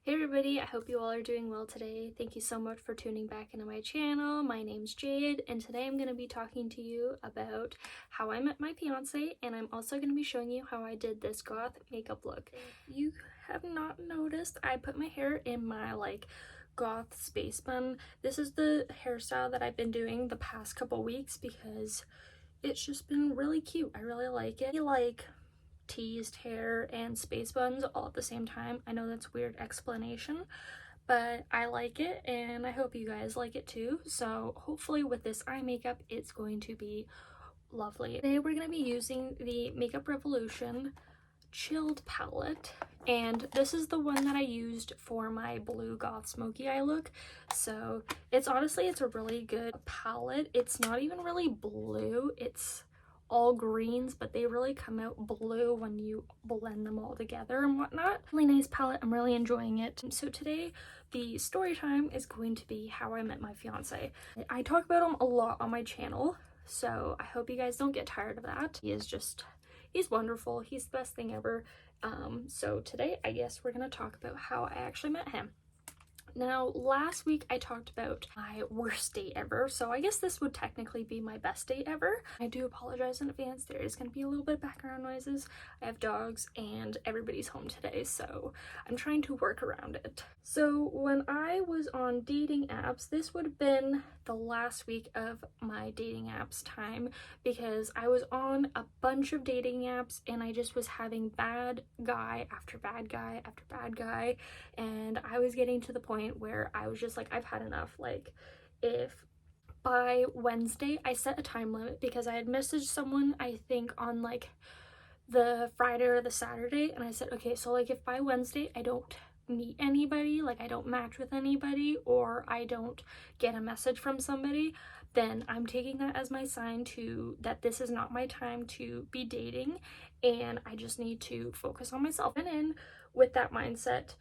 Hey everybody, I hope you all are doing well today. Thank you so much for tuning back into my channel. My name's Jade, and today I'm going to be talking to you about how I met my fiance, and I'm also going to be showing you how I did this goth makeup look. If you have not noticed, I put my hair in my goth space bun. This is the hairstyle that I've been doing the past couple weeks because it's just been really cute. I really like it. I like teased hair and space buns all at the same time. I know that's a weird explanation, but I like it and I hope you guys like it too. So hopefully with this eye makeup, it's going to be lovely. Today we're going to be using the Makeup Revolution Chilled palette, and this is the one that I used for my blue goth smoky eye look. So it's a really good palette. It's not even really blue, it's all greens, but they really come out blue when you blend them all together and whatnot. Really nice palette. I'm really enjoying it. So today the story time is going to be how I met my fiance. I talk about him a lot on my channel, so I hope you guys don't get tired of that. He's wonderful. He's the best thing ever. So today I guess we're gonna talk about how I actually met him. Now, last week I talked about my worst date ever, so I guess this would technically be my best date ever. I do apologize in advance. There is going to be a little bit of background noises. I have dogs and everybody's home today, so I'm trying to work around it. So when I was on dating apps, this would have been the last week of my dating apps time because I was on a bunch of dating apps and I just was having bad guy after bad guy after bad guy, and I was getting to the point where I was just like, I've had enough. Like, if by Wednesday, I set a time limit because I had messaged someone, I think on the Friday or the Saturday, and I said, okay, so if by Wednesday I don't meet anybody, I don't match with anybody, or I don't get a message from somebody, then I'm taking that as my sign that this is not my time to be dating, and I just need to focus on myself. And in with that mindset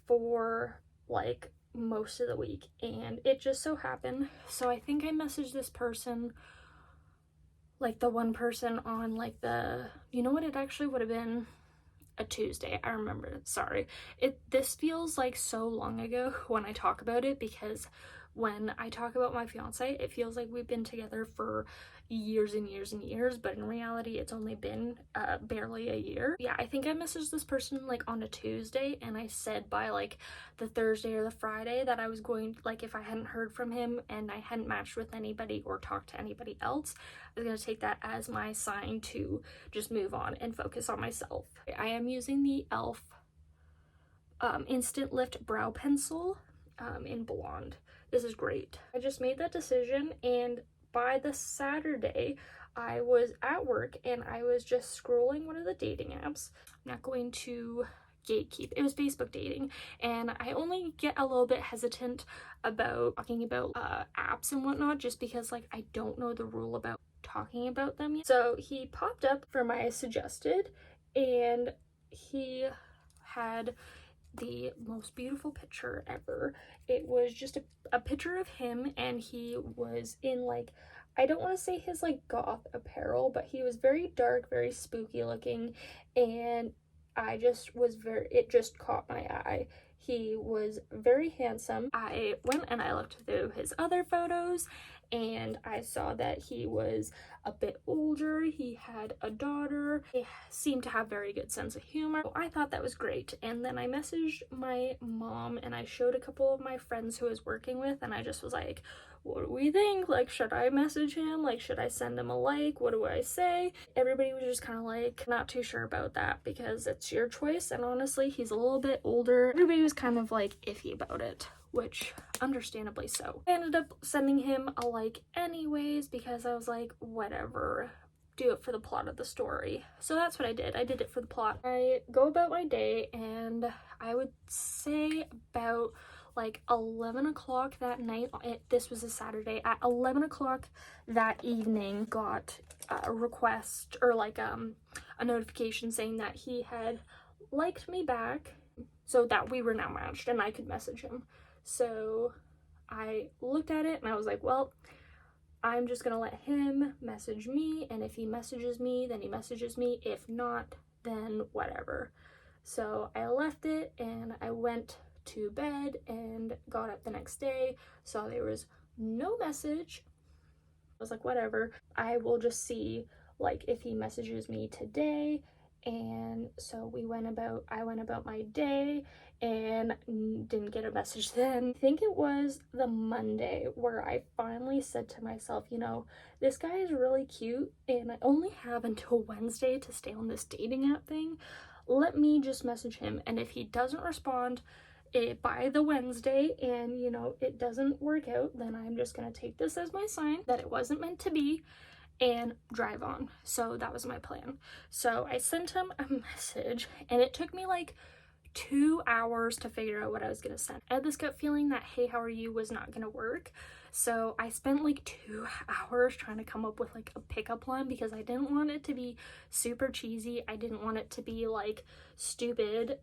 for most of the week, and it just so happened, so I think I messaged this person, the one person on you know what, it actually would have been a Tuesday. I remember, sorry, this feels like so long ago when I talk about it, because when I talk about my fiance, it feels like we've been together for years and years and years, but in reality it's only been barely a year. Yeah, I think I messaged this person on a Tuesday, and I said by the Thursday or the Friday that I was going, if I hadn't heard from him and I hadn't matched with anybody or talked to anybody else, I was going to take that as my sign to just move on and focus on myself. I am using the e.l.f. Instant Lift Brow Pencil in Blonde. This is great. I just made that decision, and by the Saturday I was at work and I was just scrolling one of the dating apps. I'm not going to gatekeep. It was Facebook dating, and I only get a little bit hesitant about talking about apps and whatnot just because I don't know the rule about talking about them yet. So he popped up for my suggested, and he had the most beautiful picture ever. It was just a picture of him, and he was in I don't want to say his goth apparel, but he was very dark, very spooky looking, and it just caught my eye. He was very handsome. I went and I looked through his other photos, and I saw that he was a bit older. He had a daughter. He seemed to have very good sense of humor. So I thought that was great. And then I messaged my mom and I showed a couple of my friends who I was working with, and I just was like, what do we think? Should I message him? Should I send him a like? What do I say? Everybody was just kind of not too sure about that because it's your choice, and honestly, he's a little bit older. Everybody was kind of iffy about it, which understandably so. I ended up sending him a like anyways because I was like, whatever, do it for the plot of the story. So that's what I did. I did it for the plot. I go about my day, and I would say about 11 o'clock that night, this was a Saturday, at 11 o'clock that evening, got a request or a notification saying that he had liked me back, so that we were now matched and I could message him. So I looked at it and I was like, well, I'm just gonna let him message me, and if he messages me, then he messages me. If not, then whatever. So I left it and I went to bed and got up the next day, saw there was no message. I was like, whatever, I will just see like if he messages me today. And so I went about my day and didn't get a message then. I think it was the Monday where I finally said to myself, you know, this guy is really cute and I only have until Wednesday to stay on this dating app thing. Let me just message him, and if he doesn't respond by the Wednesday and, you know, it doesn't work out, then I'm just gonna take this as my sign that it wasn't meant to be and drive on. So that was my plan. So I sent him a message and it took me like 2 hours to figure out what I was gonna send. I had this gut feeling that "hey, how are you" was not gonna work. So I spent like 2 hours trying to come up with like a pickup line because I didn't want it to be super cheesy. I didn't want it to be like stupid.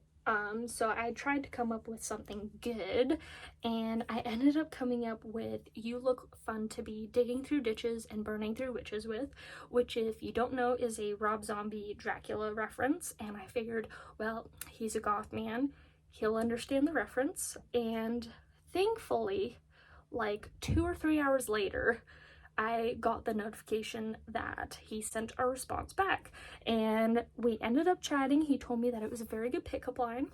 So I tried to come up with something good, and I ended up coming up with "you look fun to be digging through ditches and burning through witches with," which, if you don't know, is a Rob Zombie Dracula reference. And I figured, well, he's a goth man, he'll understand the reference. And thankfully, like 2 or 3 hours later, I got the notification that he sent a response back, and we ended up chatting. He told me that it was a very good pickup line,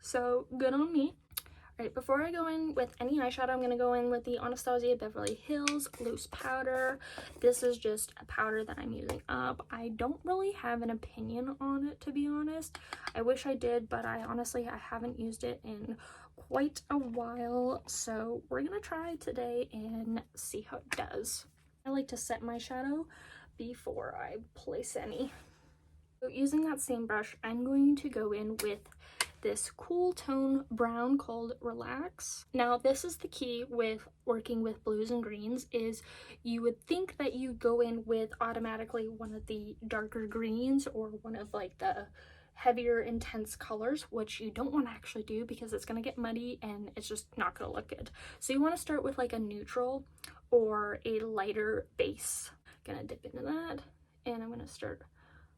so good on me. All right, before I go in with any eyeshadow, I'm gonna go in with the Anastasia Beverly Hills Loose Powder. This is just a powder that I'm using up. I don't really have an opinion on it, to be honest. I wish I did, but I haven't used it in quite a while, so we're gonna try today and see how it does. I like to set my shadow before I place any. So using that same brush, I'm going to go in with this cool tone brown called Relax. Now, this is the key with working with blues and greens, is you would think that you go in with automatically one of the darker greens or one of like the heavier intense colors, which you don't want to actually do because it's going to get muddy and it's just not going to look good. So you want to start with like a neutral or a lighter base. Gonna dip into that, and I'm gonna start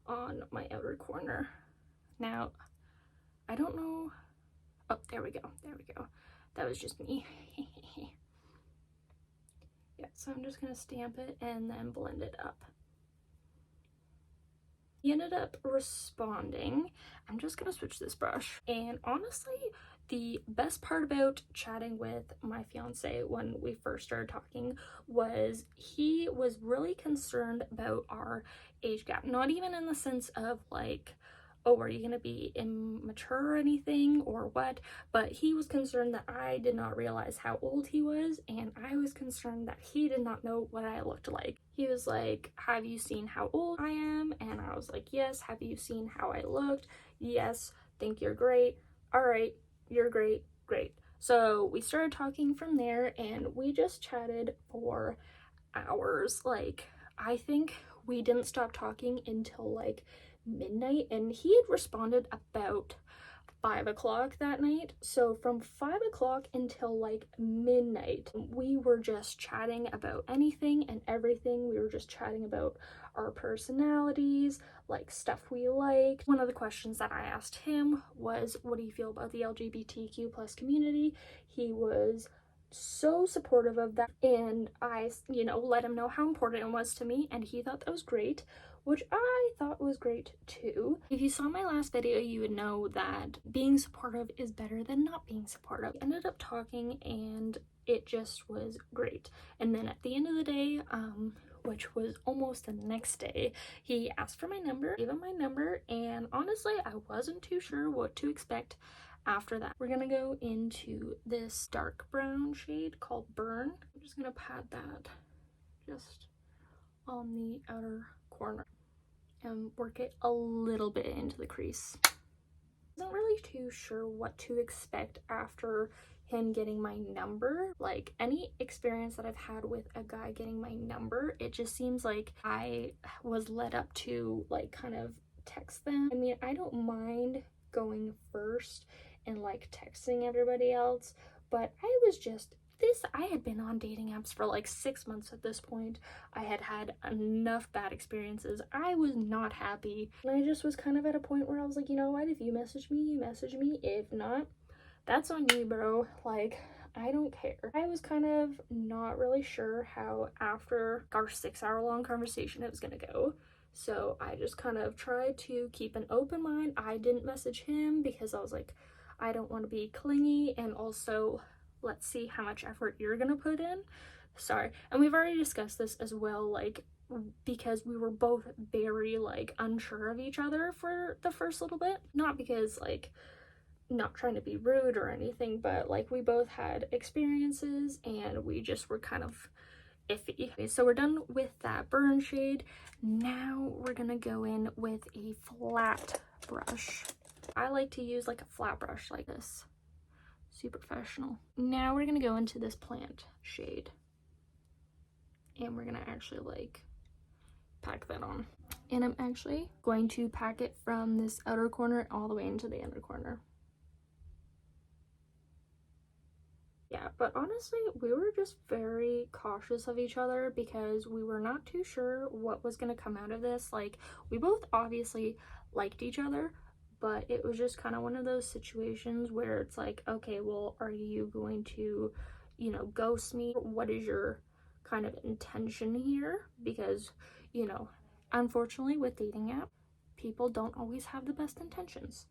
on my outer corner. Now, I don't know, oh, there we go, that was just me. Yeah, so I'm just gonna stamp it and then blend it up. He ended up responding. I'm just gonna switch this brush, and honestly, the best part about chatting with my fiance when we first started talking was he was really concerned about our age gap. Not even in the sense of like, oh, are you gonna be immature or anything or what, but he was concerned that I did not realize how old he was, and I was concerned that he did not know what I looked like. He was like, have you seen how old I am? And I was like, yes. Have you seen how I looked? Yes. Think you're great. All right, you're great. So we started talking from there, and we just chatted for hours. Like, I think we didn't stop talking until like midnight, and he had responded about 5 o'clock that night. So from 5 o'clock until like midnight, we were just chatting about anything and everything. We were just chatting about our personalities, like stuff we liked. One of the questions that I asked him was, what do you feel about the LGBTQ plus community? He was so supportive of that, and I, you know, let him know how important it was to me, and he thought that was great, which I thought was great too. If you saw my last video, you would know that being supportive is better than not being supportive. We ended up talking, and it just was great. And then at the end of the day, which was almost the next day, he asked for my number, gave him my number, and honestly, I wasn't too sure what to expect after that. We're gonna go into this dark brown shade called Burn. I'm just gonna pat that just on the outer corner and work it a little bit into the crease. I wasn't really too sure what to expect after him getting my number. Like, any experience that I've had with a guy getting my number, it just seems like I was led up to like kind of text them. I mean, I don't mind going first and like texting everybody else, but I was just I had been on dating apps for like 6 months at this point. I had had enough bad experiences. I was not happy, and I just was kind of at a point where I was like, you know what, if you message me, you message me. If not, that's on you, bro. Like, I don't care. I was kind of not really sure how after our 6-hour long conversation it was gonna go. So I just kind of tried to keep an open mind. I didn't message him because I was like, I don't want to be clingy, and also let's see how much effort you're gonna put in. Sorry. And we've already discussed this as well, like, because we were both very like unsure of each other for the first little bit. Not because like, not trying to be rude or anything, but like we both had experiences and we just were kind of iffy. Okay, so we're done with that burn shade. Now we're gonna go in with a flat brush. I like to use like a flat brush like this. Super professional. Now we're gonna go into this plant shade. And we're gonna actually like pack that on. And I'm actually going to pack it from this outer corner all the way into the inner corner. Yeah, but honestly, we were just very cautious of each other because we were not too sure what was going to come out of this. Like, we both obviously liked each other, but it was just kind of one of those situations where it's like, okay, well, are you going to, you know, ghost me? What is your kind of intention here? Because, you know, unfortunately with dating app, people don't always have the best intentions.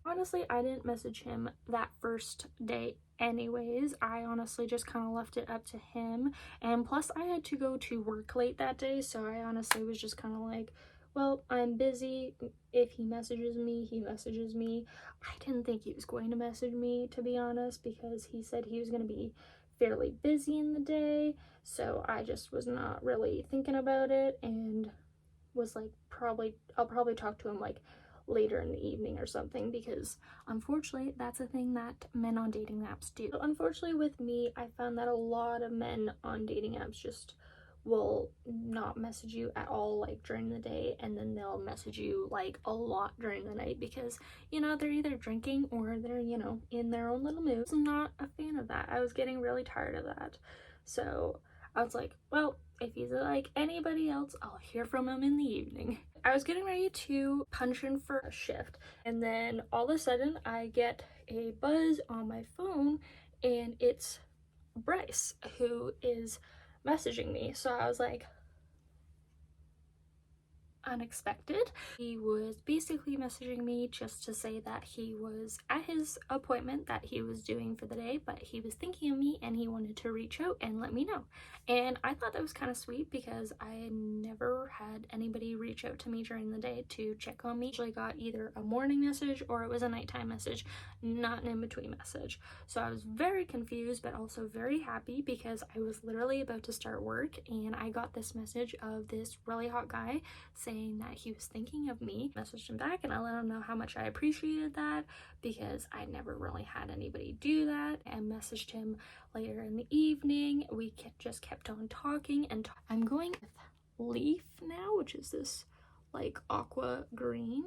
Honestly, I didn't message him that first day anyways. I honestly just kind of left it up to him. And plus, I had to go to work late that day, so I honestly was just kind of like, well, I'm busy. If he messages me, he messages me. I didn't think he was going to message me, to be honest, because he said he was going to be fairly busy in the day. So I just was not really thinking about it and was like, I'll probably talk to him like later in the evening or something, because unfortunately that's a thing that men on dating apps do. So unfortunately with me, I found that a lot of men on dating apps just will not message you at all like during the day, and then they'll message you like a lot during the night because, you know, they're either drinking or they're, you know, in their own little mood. I'm not a fan of that. I was getting really tired of that. So I was like, well, if he's like anybody else, I'll hear from him in the evening. I was getting ready to punch in for a shift, and then all of a sudden I get a buzz on my phone, and it's Bryce who is messaging me. So I was like, unexpected. He was basically messaging me just to say that he was at his appointment that he was doing for the day, but he was thinking of me and he wanted to reach out and let me know. And I thought that was kind of sweet because I never had anybody reach out to me during the day to check on me. I usually got either a morning message or it was a nighttime message, not an in-between message. So I was very confused but also very happy because I was literally about to start work and I got this message of this really hot guy saying that he was thinking of me. I messaged him back and I let him know how much I appreciated that because I never really had anybody do that, and messaged him later in the evening. We just kept on talking, and I'm going with Leaf now, which is this like aqua green.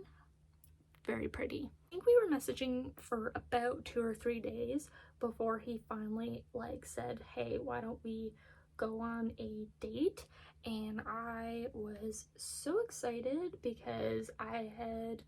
Very pretty. I think we were messaging for about 2 or 3 days before he finally like said, hey, why don't we go on a date? And I was so excited because I had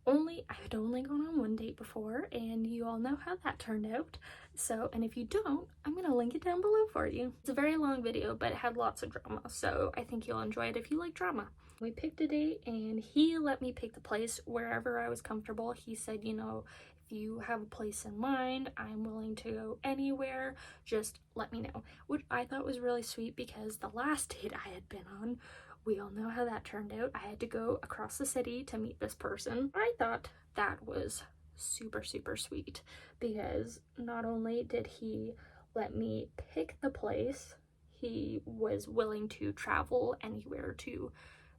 only gone on one date before, and you all know how that turned out. So, and if you don't, I'm gonna link it down below for you. It's a very long video, but it had lots of drama, so I think you'll enjoy it if you like drama. We picked a date and he let me pick the place wherever I was comfortable. He said, you know, if you have a place in mind, I'm willing to go anywhere, just let me know, which I thought was really sweet because the last date I had been on, we all know how that turned out. I had to go across the city to meet this person. I thought that was super, super sweet because not only did he let me pick the place, he was willing to travel anywhere to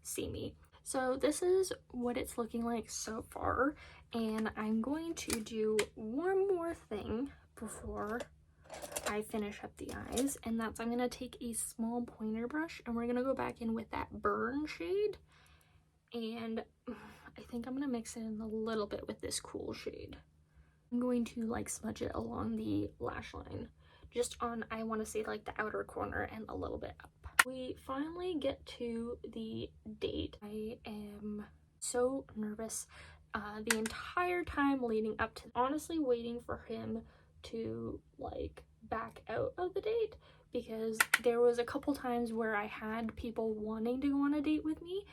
see me. So this is what it's looking like so far, and I'm going to do one more thing before I finish up the eyes, and that's I'm going to take a small pointer brush and we're going to go back in with that burn shade, and I think I'm going to mix it in a little bit with this cool shade. I'm going to like smudge it along the lash line, just on, I want to say like the outer corner and a little bit up. We finally get to the date. I am so nervous the entire time leading up to, honestly waiting for him to like back out of the date, because there was a couple times where I had people wanting to go on a date with me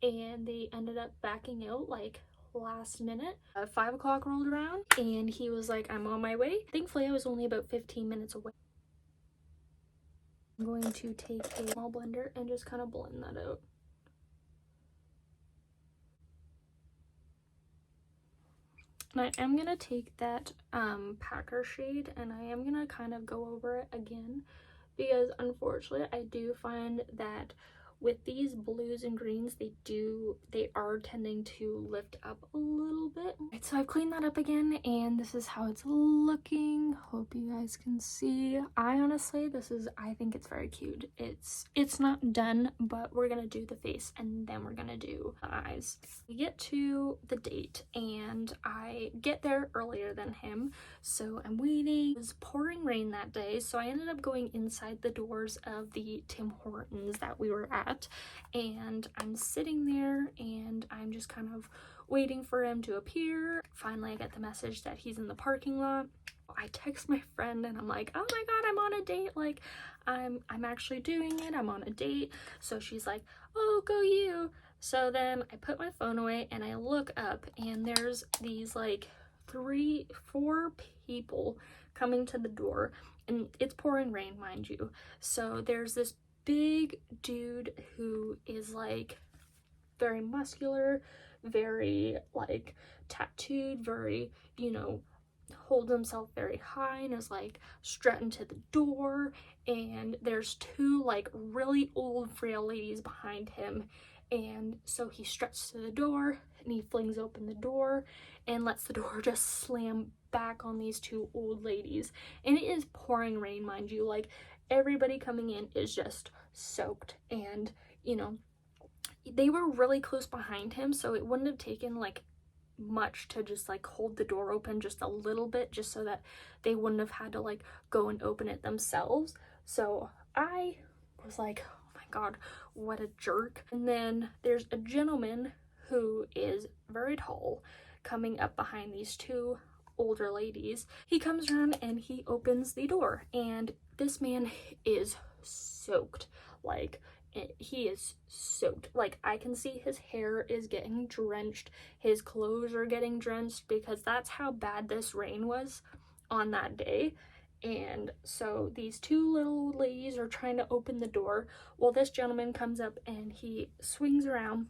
and they ended up backing out like last minute. 5 o'clock rolled around and he was like, I'm on my way. Thankfully I was only about 15 minutes away. I'm going to take a small blender and just kind of blend that out. And I am going to take that Packer shade and I am going to kind of go over it again, because unfortunately I do find that with these blues and greens, they are tending to lift up a little bit. Right, so I've cleaned that up again and this is how it's looking. Hope you guys can see. I think it's very cute. It's not done, but we're gonna do the face and then we're gonna do the eyes. We get to the date and I get there earlier than him, so I'm waiting. It was pouring rain that day, so I ended up going inside the doors of the Tim Hortons that we were at, and I'm sitting there and I'm just kind of waiting for him to appear. Finally I get the message that he's in the parking lot. I text my friend and I'm like, oh my god, I'm on a date, like I'm actually doing it, I'm on a date. So she's like, oh, go you. So then I put my phone away and I look up and there's these like 3-4 people coming to the door, and it's pouring rain, mind you. So there's this big dude who is like very muscular, very like tattooed, very, you know, holds himself very high and is like strutting to the door, and there's 2 like really old frail ladies behind him, and so he struts to the door and he flings open the door and lets the door just slam back on these 2 old ladies. And it is pouring rain, mind you, like everybody coming in is just soaked, and you know, they were really close behind him, so it wouldn't have taken like much to just like hold the door open just a little bit, just so that they wouldn't have had to like go and open it themselves. So I was like, oh my god, what a jerk. And then there's a gentleman who is very tall coming up behind these 2 older ladies. He comes around and he opens the door, and this man is soaked. Like, he is soaked. Like, I can see his hair is getting drenched, his clothes are getting drenched, because that's how bad this rain was on that day. And so these 2 little old ladies are trying to open the door. Well, this gentleman comes up and he swings around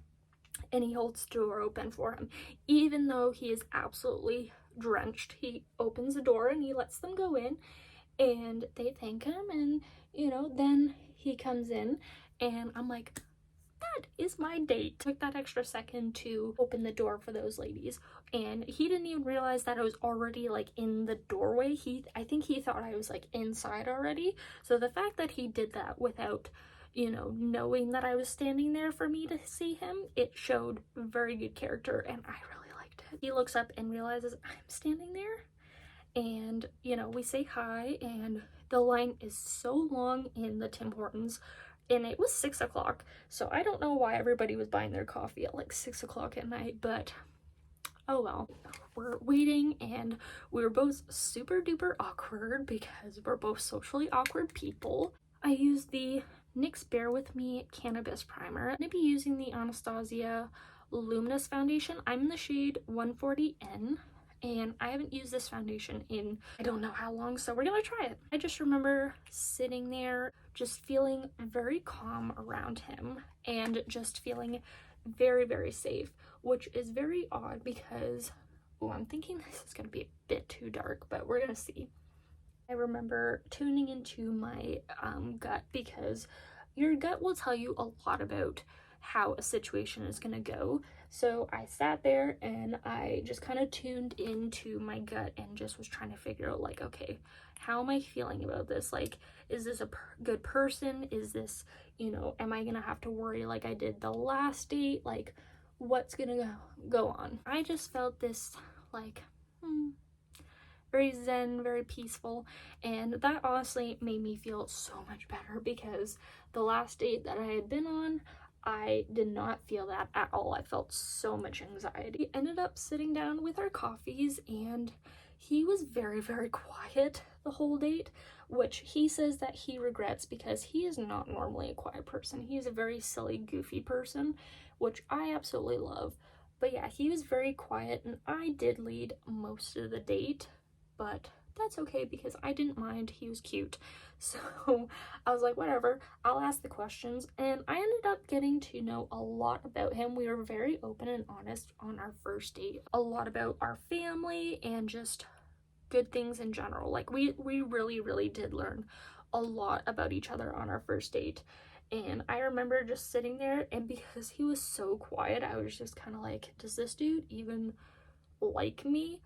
and he holds the door open for him. Even though he is absolutely drenched, he opens the door and he lets them go in, and they thank him, and you know, then he comes in and I'm like, that is my date. Took that extra second to open the door for those ladies, and he didn't even realize that I was already like in the doorway. I think he thought I was like inside already. So the fact that he did that without, you know, knowing that I was standing there for me to see him, it showed very good character and I really liked it. He looks up and realizes I'm standing there, and you know, we say hi, and the line is so long in the Tim Hortons, and it was 6 o'clock, so I don't know why everybody was buying their coffee at like 6 o'clock at night, but oh well. We're waiting and we were both super duper awkward because we're both socially awkward people. I used the NYX Bear With Me Cannabis Primer. I'm going to be using the Anastasia Luminous Foundation. I'm in the shade 140N. And I haven't used this foundation in I don't know how long, so we're gonna try it. I just remember sitting there just feeling very calm around him and just feeling very, very safe, which is very odd because, oh, I'm thinking this is gonna be a bit too dark, but we're gonna see. I remember tuning into my gut, because your gut will tell you a lot about how a situation is gonna go. So I sat there and I just kind of tuned into my gut and just was trying to figure out, like, okay, how am I feeling about this? Like, is this a good person? Is this, you know, am I gonna have to worry like I did the last date? Like, what's gonna go on? I just felt this, like, very zen, very peaceful, and that honestly made me feel so much better, because the last date that I had been on, I did not feel that at all. I felt so much anxiety. We ended up sitting down with our coffees, and he was very, very quiet the whole date, which he says that he regrets because he is not normally a quiet person. He is a very silly, goofy person, which I absolutely love. But yeah, he was very quiet, and I did lead most of the date, but that's okay because I didn't mind. He was cute. So I was like, whatever, I'll ask the questions. And I ended up getting to know a lot about him. We were very open and honest on our first date. A lot about our family and just good things in general. Like we really, really did learn a lot about each other on our first date. And I remember just sitting there, and because he was so quiet, I was just kind of like, does this dude even like me?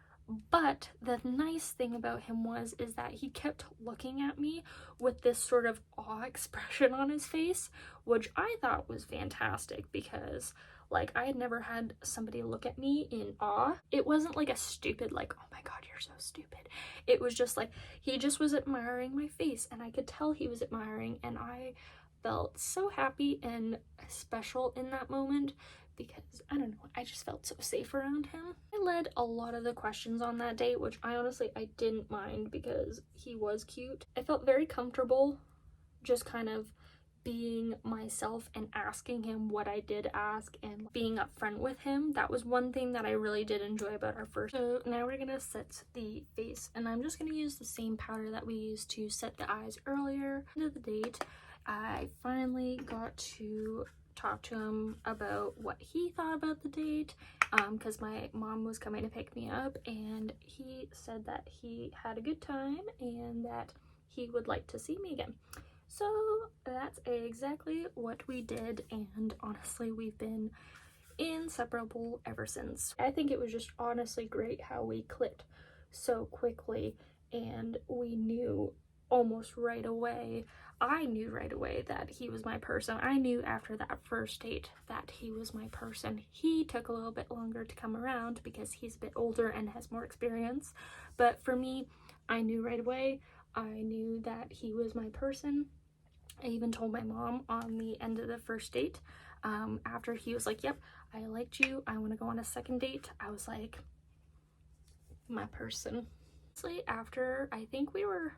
But the nice thing about him is that he kept looking at me with this sort of awe expression on his face, which I thought was fantastic because like I had never had somebody look at me in awe. It wasn't like a stupid like, oh my god, you're so stupid. It was just like he just was admiring my face, and I could tell he was admiring, and I felt so happy and special in that moment because I don't know, I just felt so safe around him. I led a lot of the questions on that date, which I didn't mind because he was cute. I felt very comfortable just kind of being myself and asking him what I did ask and being upfront with him. That was one thing that I really did enjoy about our first. So now we're gonna set the face, and I'm just gonna use the same powder that we used to set the eyes earlier. End of the date, I finally got to talk to him about what he thought about the date because my mom was coming to pick me up, and he said that he had a good time and that he would like to see me again. So that's exactly what we did, and honestly we've been inseparable ever since. I think it was just honestly great how we clicked so quickly, and we knew almost right away. I knew right away that he was my person. I knew after that first date that he was my person. He took a little bit longer to come around because he's a bit older and has more experience, but for me, I knew right away. I knew that he was my person. I even told my mom on the end of the first date, after he was like, yep, I liked you, I want to go on a second date. I was like, my person. Honestly, after I think we were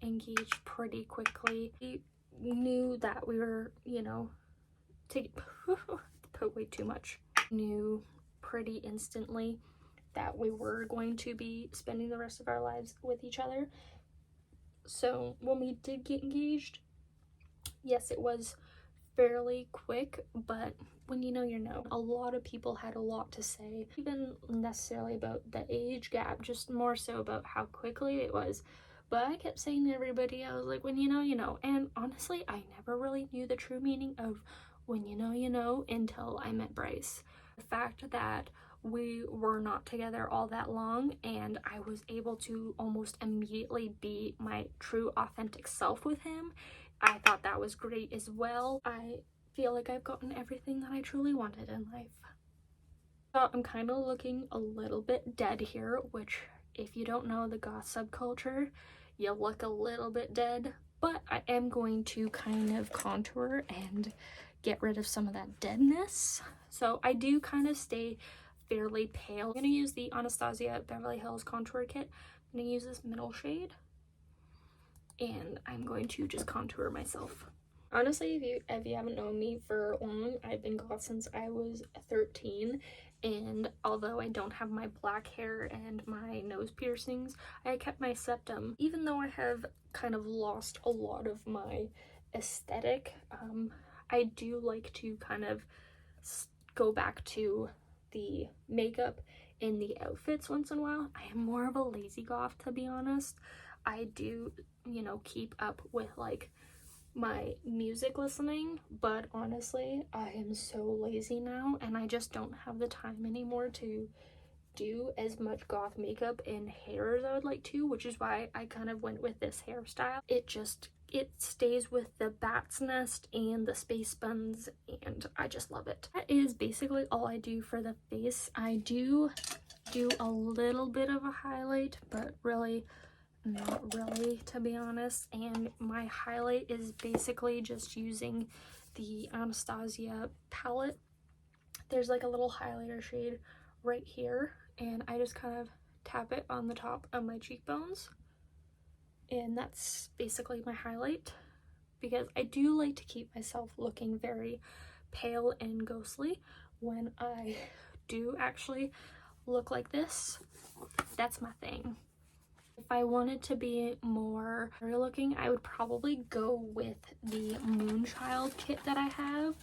engaged pretty quickly, we knew that we were, you know, put way too much. Knew pretty instantly that we were going to be spending the rest of our lives with each other. So when we did get engaged, yes, it was fairly quick, but when you know, you know. A lot of people had a lot to say, even necessarily about the age gap, just more so about how quickly it was. But I kept saying to everybody, I was like, when you know, you know. And honestly, I never really knew the true meaning of when you know until I met Bryce. The fact that we were not together all that long, and I was able to almost immediately be my true authentic self with him, I thought that was great as well. I feel like I've gotten everything that I truly wanted in life. So I'm kind of looking a little bit dead here, which if you don't know the goth subculture, you look a little bit dead, but I am going to kind of contour and get rid of some of that deadness. So I do kind of stay fairly pale. I'm going to use the Anastasia Beverly Hills contour kit. I'm going to use this middle shade, and I'm going to just contour myself. Honestly, if you haven't known me for long, I've been goth since I was 13, and although I don't have my black hair and my nose piercings, I kept my septum. Even though I have kind of lost a lot of my aesthetic, I do like to kind of go back to the makeup in the outfits once in a while. I am more of a lazy goth, to be honest. I do, you know, keep up with like my music listening, but honestly, I am so lazy now, and I just don't have the time anymore to do as much goth makeup and hair as I would like to, which is why I kind of went with this hairstyle. It stays with the bat's nest and the space buns, and I just love it. That is basically all I do for the face. I do a little bit of a highlight, but really not really, to be honest, and my highlight is basically just using the Anastasia palette. There's like a little highlighter shade right here, and I just kind of tap it on the top of my cheekbones, and that's basically my highlight, because I do like to keep myself looking very pale and ghostly when I do actually look like this. That's my thing. If I wanted to be more real looking, I would probably go with the Moonchild kit that I have,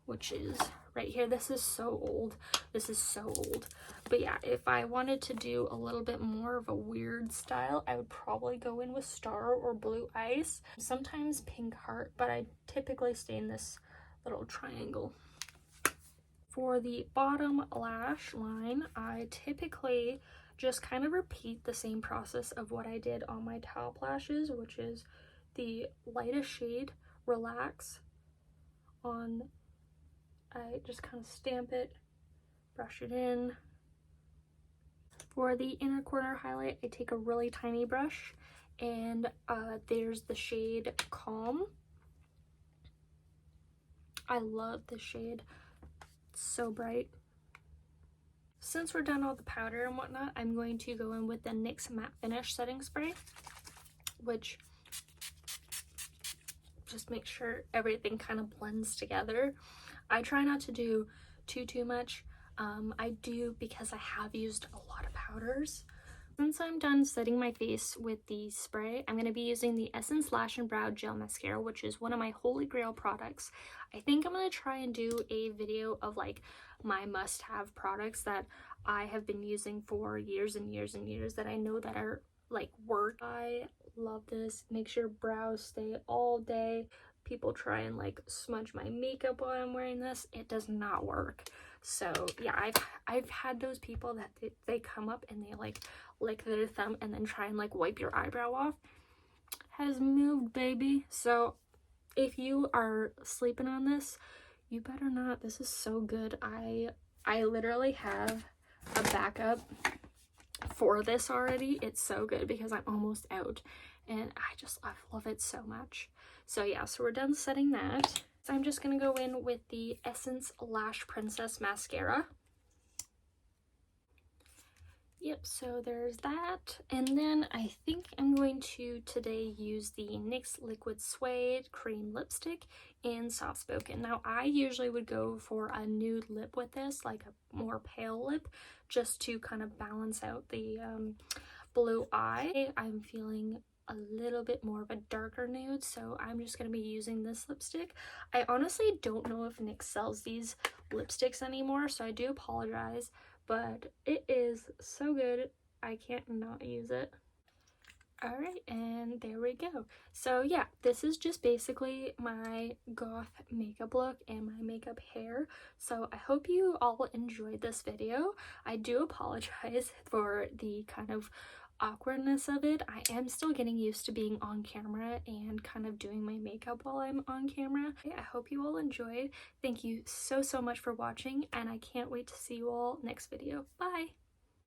which is right here. This is so old. This is so old. But yeah, if I wanted to do a little bit more of a weird style, I would probably go in with Star or Blue Ice. Sometimes Pink Heart, but I typically stay in this little triangle. For the bottom lash line, I typically just kind of repeat the same process of what I did on my top lashes, which is the lightest shade, Relax, on. I just kind of stamp it, brush it in. For the inner corner highlight, I take a really tiny brush, and there's the shade Calm. I love this shade. It's so bright. Since we're done all the powder and whatnot, I'm going to go in with the NYX Matte Finish Setting Spray, which just makes sure everything kind of blends together. I try not to do too much. I do because I have used a lot of powders. Since I'm done setting my face with the spray, I'm going to be using the Essence Lash and Brow Gel Mascara, which is one of my holy grail products. I think I'm going to try and do a video of like my must-have products that I have been using for years and years and years that I know that are like work. I love this. Makes your brows stay all day. People try and like smudge my makeup while I'm wearing this. It does not work. So yeah, I've had those people that they come up and they like lick their thumb and then try and like wipe your eyebrow off. Has moved, baby. So if you are sleeping on this, you better not. This is so good. I literally have a backup for this already. It's so good because I'm almost out, and I love it so much. So yeah, so we're done setting that. So I'm just gonna go in with the Essence Lash Princess Mascara. Yep, so there's that. And then I think I'm going to today use the NYX Liquid Suede Cream Lipstick in Soft Spoken. Now, I usually would go for a nude lip with this, like a more pale lip, just to kind of balance out the blue eye. I'm feeling a little bit more of a darker nude, so I'm just going to be using this lipstick. I honestly don't know if NYX sells these lipsticks anymore, so I do apologize, but it is so good. I can't not use it. Alright, and there we go. So yeah, this is just basically my goth makeup look and my makeup hair. So I hope you all enjoyed this video. I do apologize for the kind of awkwardness of it. I am still getting used to being on camera and kind of doing my makeup while I'm on camera. I hope you all enjoyed. Thank you so much for watching, and I can't wait to see you all next video. Bye!